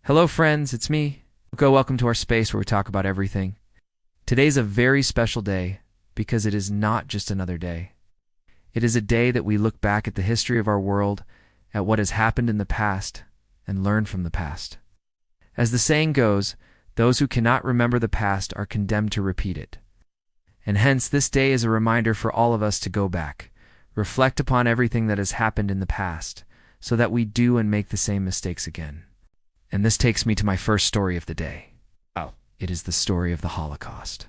Hello, friends, it's me. Welcome to our space where we talk about everything. Today's a very special day because it is not just another day. It is a day that we look back at the history of our world, at what has happened in the past, and learn from the past. As the saying goes, those who cannot remember the past are condemned to repeat it. And hence, this day is a reminder for all of us to go back, reflect upon everything that has happened in the past, so that we do and make the same mistakes again. And this takes me to my first story of the day. It is the story of the Holocaust.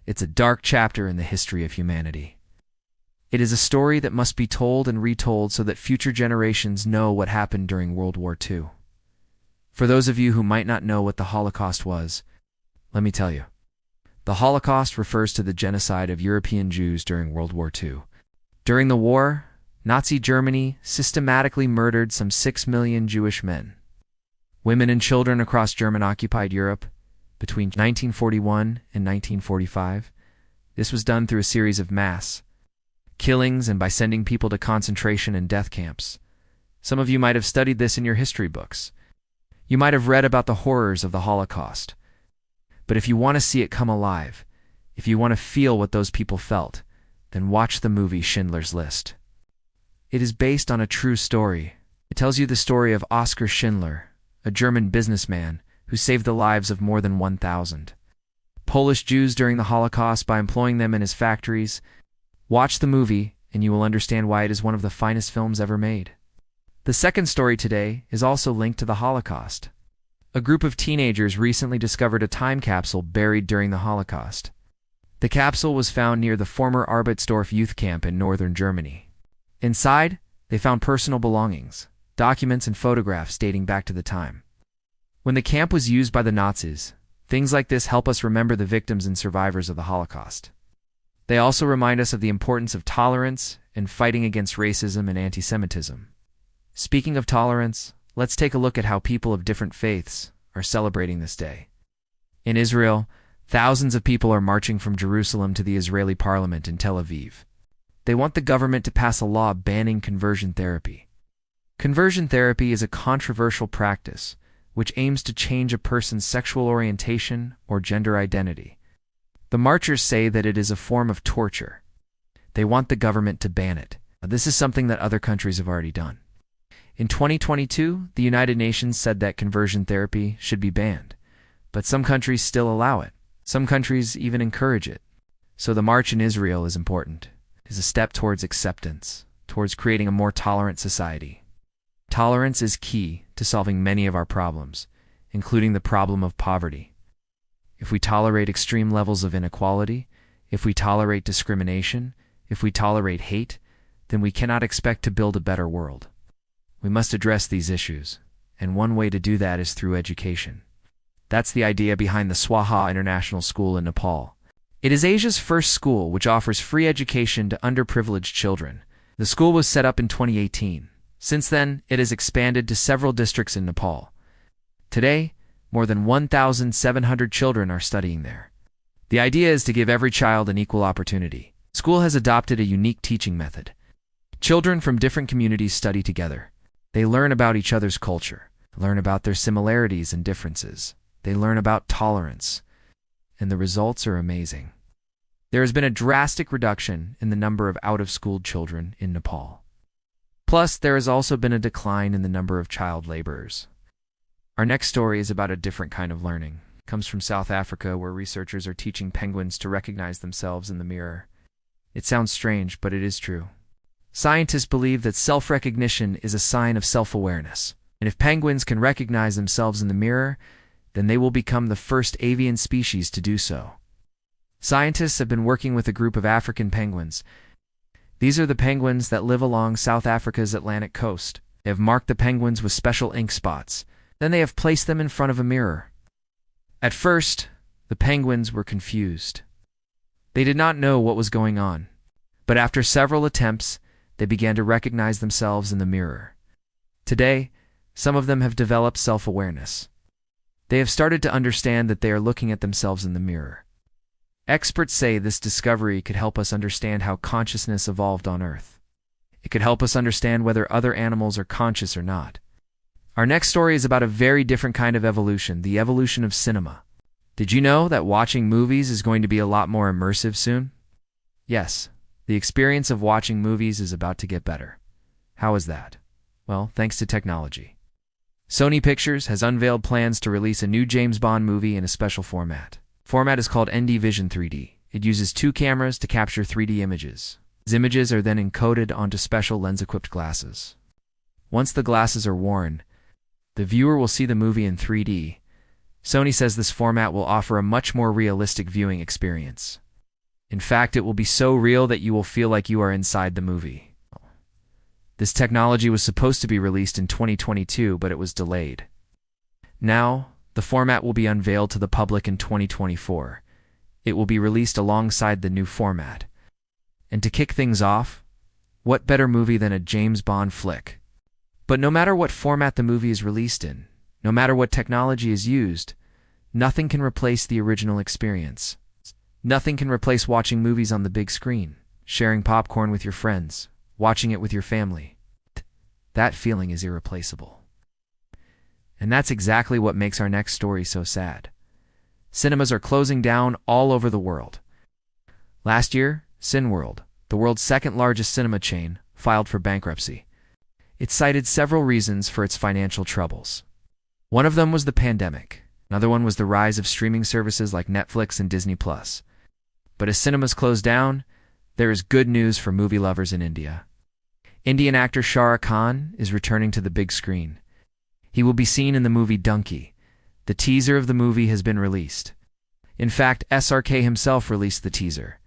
It's a dark chapter in the history of humanity. It is a story that must be told and retold so that future generations know what happened during World War II. For those of you who might not know what the Holocaust was, let me tell you. The Holocaust refers to the genocide of European Jews during World War II. During the war, Nazi Germany systematically murdered some 6 million Jewish men, women and children across German-occupied Europe between 1941 and 1945. This was done through a series of mass killings and by sending people to concentration and death camps. Some of you might have studied this in your history books. You might have read about the horrors of the Holocaust. But if you want to see it come alive, if you want to feel what those people felt, then watch the movie Schindler's List. It is based on a true story. It tells you the story of Oskar Schindler, a German businessman who saved the lives of more than 1,000 Polish Jews during the Holocaust by employing them in his factories. Watch the movie, and you will understand why it is one of the finest films ever made. The second story today is also linked to the Holocaust. A group of teenagers recently discovered a time capsule buried during the Holocaust. The capsule was found near the former Arbeitsdorf youth camp in northern Germany. Inside, they found personal belongings, documents and photographs dating back to the time when the camp was used by the Nazis. Things like this help us remember the victims and survivors of the Holocaust. They also remind us of the importance of tolerance and fighting against racism and anti-Semitism. Speaking of tolerance, let's take a look at how people of different faiths are celebrating this day. In Israel, thousands of people are marching from Jerusalem to the Israeli parliament in Tel Aviv. They want the government to pass a law banning conversion therapy. Conversion therapy is a controversial practice which aims to change a person's sexual orientation or gender identity. The marchers say that it is a form of torture. They want the government to ban it. This is something that other countries have already done. In 2022, the United Nations said that conversion therapy should be banned, but some countries still allow it. Some countries even encourage it. So the march in Israel is important. It is a step towards acceptance, towards creating a more tolerant society. Tolerance is key to solving many of our problems, including the problem of poverty. If we tolerate extreme levels of inequality, if we tolerate discrimination, if we tolerate hate, then we cannot expect to build a better world. We must address these issues, and one way to do that is through education. That's the idea behind the Swaha International School in Nepal. It is Asia's first school which offers free education to underprivileged children. The school was set up in 2018. Since then, it has expanded to several districts in Nepal. Today, more than 1,700 children are studying there. The idea is to give every child an equal opportunity. The school has adopted a unique teaching method. Children from different communities study together. They learn about each other's culture, learn about their similarities and differences. They learn about tolerance, and the results are amazing. There has been a drastic reduction in the number of out-of-school children in Nepal. Plus, there has also been a decline in the number of child laborers. Our next story is about a different kind of learning. It comes from South Africa, where researchers are teaching penguins to recognize themselves in the mirror. It sounds strange, but it is true. Scientists believe that self-recognition is a sign of self-awareness. And if penguins can recognize themselves in the mirror, then they will become the first avian species to do so. Scientists have been working with a group of African penguins. These are the penguins that live along South Africa's Atlantic coast. They have marked the penguins with special ink spots. Then they have placed them in front of a mirror. At first, the penguins were confused. They did not know what was going on. But after several attempts, they began to recognize themselves in the mirror. Today, some of them have developed self-awareness. They have started to understand that they are looking at themselves in the mirror. Experts say this discovery could help us understand how consciousness evolved on Earth. It could help us understand whether other animals are conscious or not. Our next story is about a very different kind of evolution, the evolution of cinema. Did you know that watching movies is going to be a lot more immersive soon? Yes, the experience of watching movies is about to get better. How is that? Well, thanks to technology. Sony Pictures has unveiled plans to release a new James Bond movie in a special format. The format is called ND Vision 3D. It uses 2 cameras to capture 3D images. These images are then encoded onto special lens-equipped glasses. Once the glasses are worn, the viewer will see the movie in 3D. Sony says this format will offer a much more realistic viewing experience. In fact, it will be so real that you will feel like you are inside the movie. This technology was supposed to be released in 2022, but it was delayed. Now, the format will be unveiled to the public in 2024. It will be released alongside the new format. And to kick things off, what better movie than a James Bond flick? But no matter what format the movie is released in, no matter what technology is used, nothing can replace the original experience. Nothing can replace watching movies on the big screen, sharing popcorn with your friends, watching it with your family. That feeling is irreplaceable. And that's exactly what makes our next story so sad. Cinemas are closing down all over the world. Last year, Cineworld, the world's second-largest cinema chain, filed for bankruptcy. It cited several reasons for its financial troubles. One of them was the pandemic. Another one was the rise of streaming services like Netflix and Disney+. But as cinemas close down, there is good news for movie lovers in India. Indian actor Shah Rukh Khan is returning to the big screen. He will be seen in the movie Donkey. The teaser of the movie has been released. In fact, SRK himself released the teaser.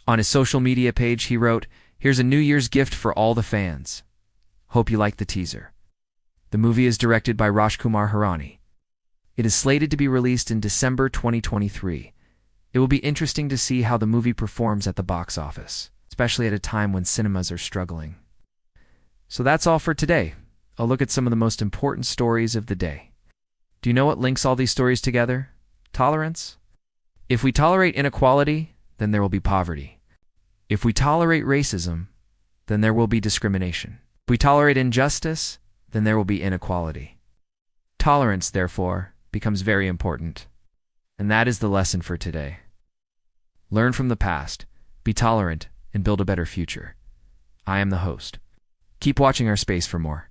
On his social media page, he wrote, "Here's a New Year's gift for all the fans. Hope you like the teaser." The movie is directed by Rajkumar Hirani. It is slated to be released in December 2023. It will be interesting to see how the movie performs at the box office, especially at a time when cinemas are struggling. So that's all for today. A look at some of the most important stories of the day. Do you know what links all these stories together? Tolerance? If we tolerate inequality, then there will be poverty. If we tolerate racism, then there will be discrimination. If we tolerate injustice, then there will be inequality. Tolerance, therefore, becomes very important. And that is the lesson for today. Learn from the past, be tolerant, and build a better future. I am the host. Keep watching our space for more.